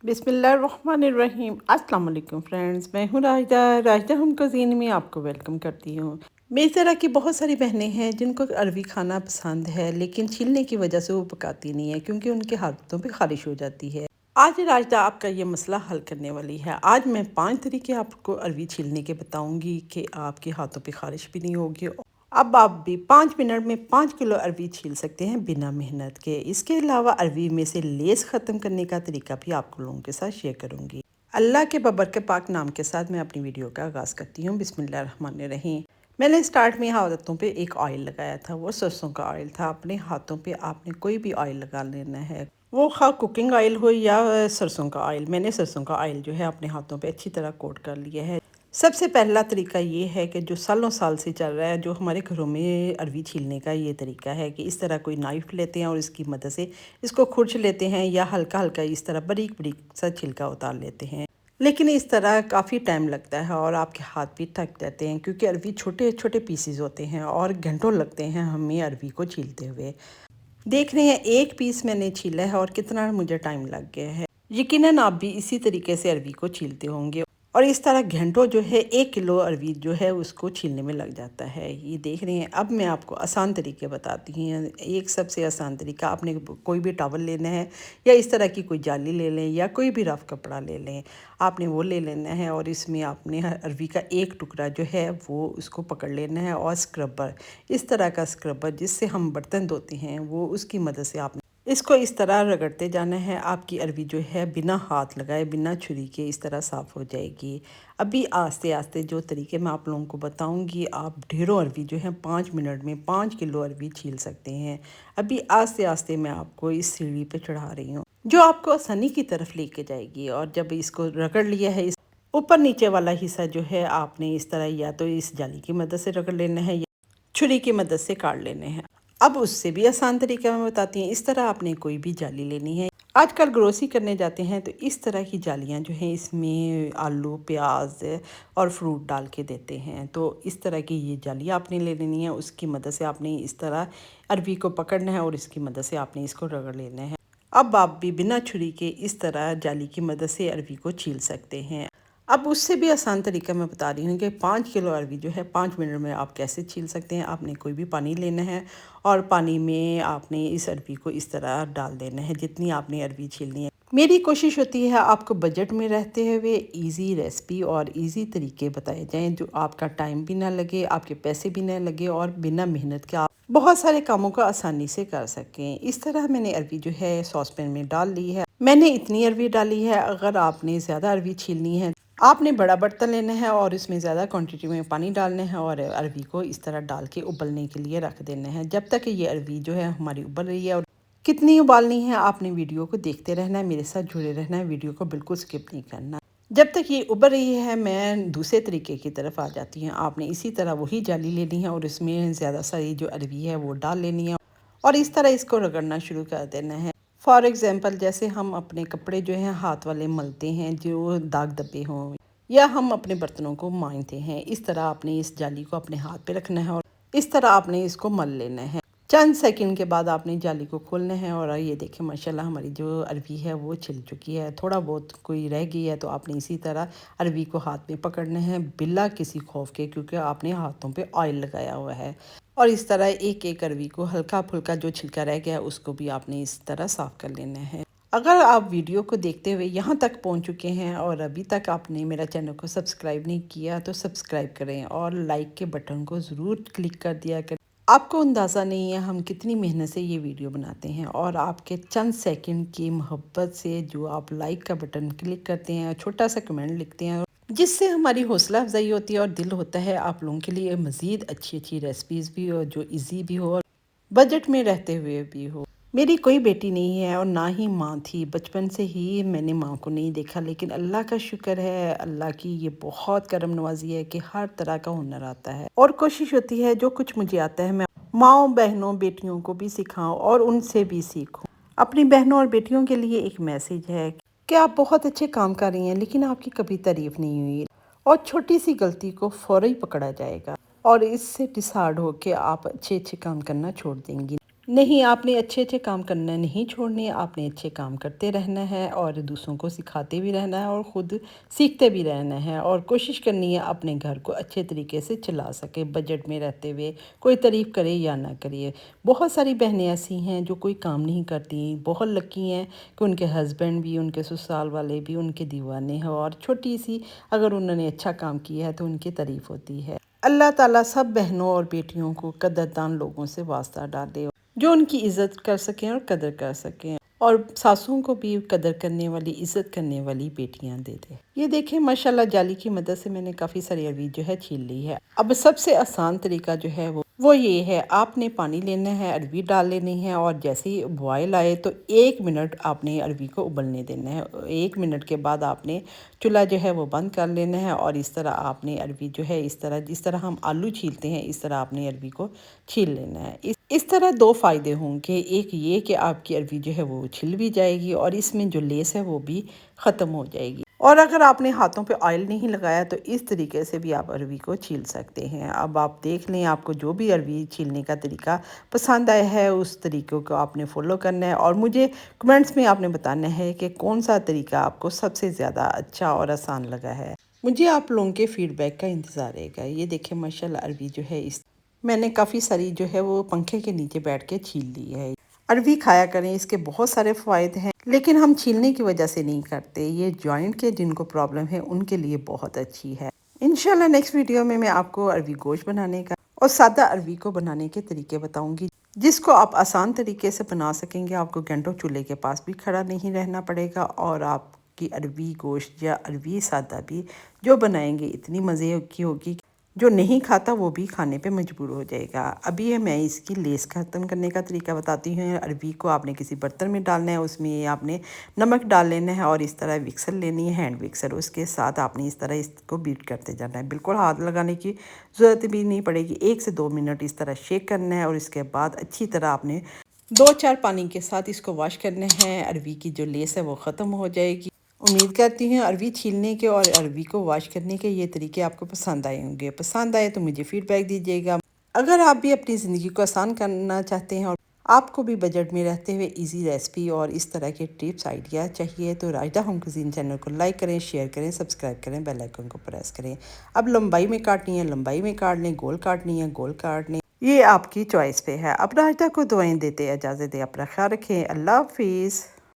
बिस्मिल्लाहिर्रहमानिर्रहीम। अस्सलाम वालेकुम फ्रेंड्स, मैं हूँ राजदा होम कुज़ीन में आपको वेलकम करती हूँ। मेरी तरह की बहुत सारी बहनें हैं जिनको अरबी खाना पसंद है, लेकिन छीलने की वजह से वो पकाती नहीं है क्योंकि उनके हाथों पे खारिश हो जाती है। आज राजदा आपका ये मसला हल करने वाली है। आज मैं 5 तरीके आपको अरबी छीलने के बताऊंगी कि आपके हाथों पे खारिश भी नहीं होगी। अब आप भी 5 मिनट में 5 किलो अरबी छील सकते हैं बिना मेहनत के। इसके अलावा अरबी में से लेस ख़त्म करने का तरीका भी आपको लोगों के साथ शेयर करूंगी। अल्लाह के बबरकत पाक नाम के साथ मैं अपनी वीडियो का आगाज़ करती हूँ। बिस्मिल्लाहिर्रहमानिर्रहीम। मैंने स्टार्ट में हाथों पे एक ऑयल लगाया था, वो सरसों का ऑयल था। अपने हाथों पे आपने कोई भी ऑयल लगा लेना है, वो खा कुकिंग ऑयल हो या सरसों का ऑयल। मैंने सरसों का ऑयल जो है अपने हाथों पे अच्छी तरह कोट कर लिया है। सबसे पहला तरीका ये है कि जो सालों साल से चल रहा है, जो हमारे घरों में अरबी छीलने का ये तरीका है कि इस तरह कोई नाइफ़ लेते हैं और इसकी मदद से इसको खुरच लेते हैं या हल्का हल्का इस तरह बारीक बारीक सा छिलका उतार लेते हैं। लेकिन इस तरह काफ़ी टाइम लगता है और आपके हाथ भी थक जाते हैं क्योंकि अरबी छोटे छोटे पीसेस होते हैं और घंटों लगते हैं हमें अरबी को छीलते हुए। देख रहे हैं एक पीस मैंने छीला है और कितना मुझे टाइम लग गया है। यकीनन आप भी इसी तरीके से अरबी को छीलते होंगे और इस तरह घंटों जो है 1 किलो अरबी जो है उसको छीलने में लग जाता है। ये देख रहे हैं। अब मैं आपको आसान तरीके बताती हूँ। एक सबसे आसान तरीका, आपने कोई भी टॉवल लेना है या इस तरह की कोई जाली ले लें या कोई भी रफ़ कपड़ा ले लें। आपने वो ले लेना है और इसमें आपने अरबी का एक टुकड़ा जो है वो उसको पकड़ लेना है और स्क्रबर, इस तरह का स्क्रबर जिससे हम बर्तन धोते हैं, वो उसकी मदद से आपने इसको इस तरह रगड़ते जाना है। आपकी अरबी जो है बिना हाथ लगाए, बिना छुरी के इस तरह साफ़ हो जाएगी। अभी आस्ते आस्ते जो तरीके मैं आप लोगों को बताऊंगी, आप ढेरों अरबी जो है 5 मिनट में 5 किलो अरबी छील सकते हैं। अभी आस्ते आस्ते मैं आपको इस सीढ़ी पे चढ़ा रही हूँ जो आपको आसानी की तरफ लेके जाएगी। और जब इसको रगड़ लिया है, इस ऊपर नीचे वाला हिस्सा जो है आपने इस तरह या तो इस जाली की मदद से रगड़ लेना है या छुरी की मदद से काट लेने हैं। अब उससे भी आसान तरीका मैं बताती हूँ। इस तरह आपने कोई भी जाली लेनी है। आजकल ग्रोसरी करने जाते हैं तो इस तरह की जालियाँ जो हैं इसमें आलू प्याज और फ्रूट डाल के देते हैं। तो इस तरह की ये जाली आपने ले लेनी है। उसकी मदद से आपने इस तरह अरबी को पकड़ना है और इसकी मदद से आपने इसको रगड़ लेना है। अब आप भी बिना छुरी के इस तरह जाली की मदद से अरबी को छील सकते हैं। अब उससे भी आसान तरीका मैं बता रही हूँ कि 5 किलो अरबी जो है 5 मिनट में आप कैसे छील सकते हैं। आपने कोई भी पानी लेना है और पानी में आपने इस अरबी को इस तरह डाल देना है जितनी आपने अरबी छीलनी है। मेरी कोशिश होती है आपको बजट में रहते हुए इजी रेसिपी और इजी तरीके बताए जाएं जो आपका टाइम भी ना लगे, आपके पैसे भी ना लगे और बिना मेहनत के आप बहुत सारे कामों को आसानी से कर सकें। इस तरह मैंने अरबी जो है सॉस पैन में डाल ली है। मैंने इतनी अरबी डाली है। अगर आपने ज़्यादा अरबी छीलनी है, आपने बड़ा बर्तन लेना है और इसमें ज़्यादा क्वांटिटी में पानी डालना है और अरबी को इस तरह डाल के उबलने के लिए रख देना है जब तक ये अरबी जो है हमारी उबल रही है। और कितनी उबालनी है आपने वीडियो को देखते रहना है, मेरे साथ जुड़े रहना है, वीडियो को बिल्कुल स्किप नहीं करना। जब तक ये उबल रही है मैं दूसरे तरीके की तरफ आ जाती हूँ। आपने इसी तरह वही जाली लेनी है और इसमें ज़्यादा सारी जो अरबी है वो डाल लेनी है और इस तरह इसको रगड़ना शुरू कर देना है। फॉर एग्ज़ाम्पल जैसे हम अपने कपड़े जो हैं हाथ वाले मलते हैं जो दाग धब्बे हों या हम अपने बर्तनों को मांजते हैं, इस तरह आपने इस जाली को अपने हाथ पे रखना है और इस तरह आपने इसको मल लेना है। चंद सेकंड के बाद आपने जाली को खोलना है और ये देखें माशाल्लाह हमारी जो अरबी है वो छिल चुकी है। थोड़ा बहुत कोई रह गई है तो आपने इसी तरह अरबी को हाथ में पकड़ना है बिला किसी खौफ के, क्योंकि आपने हाथों पे ऑयल लगाया हुआ है। और इस तरह एक एक अरबी को हल्का फुल्का जो छिलका रह गया है उसको भी आपने इस तरह साफ़ कर लेना है। अगर आप वीडियो को देखते हुए यहाँ तक पहुँच चुके हैं और अभी तक आपने मेरा चैनल को सब्सक्राइब नहीं किया तो सब्सक्राइब करें और लाइक के बटन को ज़रूर क्लिक कर दिया करें। आपको अंदाज़ा नहीं है हम कितनी मेहनत से ये वीडियो बनाते हैं और आपके चंद सेकंड की मोहब्बत से जो आप लाइक का बटन क्लिक करते हैं, छोटा सा कमेंट लिखते हैं, जिससे हमारी हौसला अफजाई होती है और दिल होता है आप लोगों के लिए मज़ीद अच्छी अच्छी रेसिपीज़ भी हो जो इजी भी हो और बजट में रहते हुए भी हो। मेरी कोई बेटी नहीं है और ना ही माँ थी। बचपन से ही मैंने माँ को नहीं देखा, लेकिन अल्लाह का शुक्र है, अल्लाह की ये बहुत करम नवाजी है कि हर तरह का हुनर आता है और कोशिश होती है जो कुछ मुझे आता है मैं माँओं बहनों बेटियों को भी सिखाऊं और उनसे भी सीखूं। अपनी बहनों और बेटियों के लिए एक मैसेज है कि आप बहुत अच्छे काम कर रही हैं लेकिन आपकी कभी तारीफ नहीं हुई और छोटी सी गलती को फौरन ही पकड़ा जाएगा और इससे डिसहार्ड होकर आप अच्छे अच्छे काम करना छोड़ देंगी। نہیں، آپ نے اچھے اچھے کام کرنا نہیں چھوڑنے، آپ نے اچھے کام کرتے رہنا ہے اور دوسروں کو سکھاتے بھی رہنا ہے اور خود سیکھتے بھی رہنا ہے، اور کوشش کرنی ہے اپنے گھر کو اچھے طریقے سے چلا سکے بجٹ میں رہتے ہوئے، کوئی تعریف کرے یا نہ کرے۔ بہت ساری بہنیں ایسی ہیں جو کوئی کام نہیں کرتی، بہت لکی ہیں کہ ان کے ہسبینڈ بھی، ان کے سسرال والے بھی ان کے دیوانے ہیں، اور چھوٹی سی اگر انہوں نے اچھا کام کیا ہے تو ان کی تعریف ہوتی ہے۔ اللہ تعالیٰ سب بہنوں اور بیٹیوں کو قدردان لوگوں سے واسطہ ڈالے جو ان کی عزت کر سکیں اور قدر کر سکیں، اور ساسوں کو بھی قدر کرنے والی، عزت کرنے والی بیٹیاں دے دے۔ یہ دیکھیں ماشاءاللہ جالی کی مدد سے میں نے کافی ساری اروی جو ہے چھیل لی ہے۔ اب سب سے آسان طریقہ جو ہے وہ یہ ہے، آپ نے پانی لینا ہے، اروی ڈال لینی ہے، اور جیسے ہی بوائل آئے تو 1 منٹ آپ نے اروی کو ابلنے دینا ہے۔ 1 منٹ کے بعد آپ نے چولہا جو ہے وہ بند کر لینا ہے، اور اس طرح آپ نے اروی جو ہے جس طرح ہم آلو چھیلتے ہیں اس طرح آپ نے اروی کو چھیل لینا ہے۔ اس طرح دو فائدے ہوں گے، ایک یہ کہ آپ کی اروی جو ہے وہ چھل بھی جائے گی، اور اس میں جو لیس ہے وہ بھی ختم ہو جائے گی۔ اور اگر آپ نے ہاتھوں پہ آئل نہیں لگایا تو اس طریقے سے بھی آپ اروی کو چھیل سکتے ہیں۔ اب آپ دیکھ لیں آپ کو جو بھی اروی چھیلنے کا طریقہ پسند آیا ہے اس طریقے کو آپ نے فالو کرنا ہے، اور مجھے کمنٹس میں آپ نے بتانا ہے کہ کون سا طریقہ آپ کو سب سے زیادہ اچھا اور آسان لگا ہے۔ مجھے آپ لوگوں کے فیڈ بیک کا انتظار رہے گا۔ یہ دیکھیں ماشاءاللہ اروی جو ہے میں نے کافی ساری جو ہے وہ پنکھے کے نیچے بیٹھ کے چھیل لی ہے۔ اروی کھایا کریں، اس کے بہت سارے فوائد ہیں، لیکن ہم چھیلنے کی وجہ سے نہیں کرتے۔ یہ جوائنٹ کے جن کو پرابلم ہے ان کے لیے بہت اچھی ہے۔ انشاءاللہ نیکسٹ ویڈیو میں آپ کو اروی گوشت بنانے کا اور سادہ اروی کو بنانے کے طریقے بتاؤں گی، جس کو آپ آسان طریقے سے بنا سکیں گے۔ آپ کو گھنٹوں چولہے کے پاس بھی کھڑا نہیں رہنا پڑے گا، اور آپ کی اروی گوشت یا اروی سادہ بھی جو بنائیں گے اتنی مزے کی ہوگی، جو نہیں کھاتا وہ بھی کھانے پہ مجبور ہو جائے گا۔ ابھی میں اس کی لیس ختم کرنے کا طریقہ بتاتی ہوں۔ اروی کو آپ نے کسی برتن میں ڈالنا ہے، اس میں آپ نے نمک ڈال لینا ہے، اور اس طرح وکسر لینی ہے، ہینڈ وکسر، اس کے ساتھ آپ نے اس طرح اس کو بیٹ کرتے جانا ہے۔ بالکل ہاتھ لگانے کی ضرورت بھی نہیں پڑے گی، 1 سے 2 منٹ اس طرح شیک کرنا ہے، اور اس کے بعد اچھی طرح آپ نے 2-4 پانی کے ساتھ اس کو واش کرنا ہے۔ اروی کی جو لیس ہے وہ ختم ہو جائے گی۔ امید کرتی ہوں اروی چھیلنے کے اور اروی کو واش کرنے کے یہ طریقے آپ کو پسند آئے ہوں گے۔ پسند آئے تو مجھے فیڈ بیک دیجیے گا۔ اگر آپ بھی اپنی زندگی کو آسان کرنا چاہتے ہیں اور آپ کو بھی بجٹ میں رہتے ہوئے ایزی ریسپی اور اس طرح کے ٹپس آئیڈیا چاہیے تو رائدہ ہوم کوزین چینل کو لائک کریں، شیئر کریں، سبسکرائب کریں، بیل آئیکن کو پریس کریں۔ اب لمبائی میں کاٹنی ہے لمبائی میں کاٹ لیں، گول کاٹنی ہے گول کاٹ لیں، یہ آپ کی چوائس پہ ہے۔ اب رائدہ کو دعائیں دیتے اجازت دیں، اپنا خیال رکھیں، اللہ حافظ۔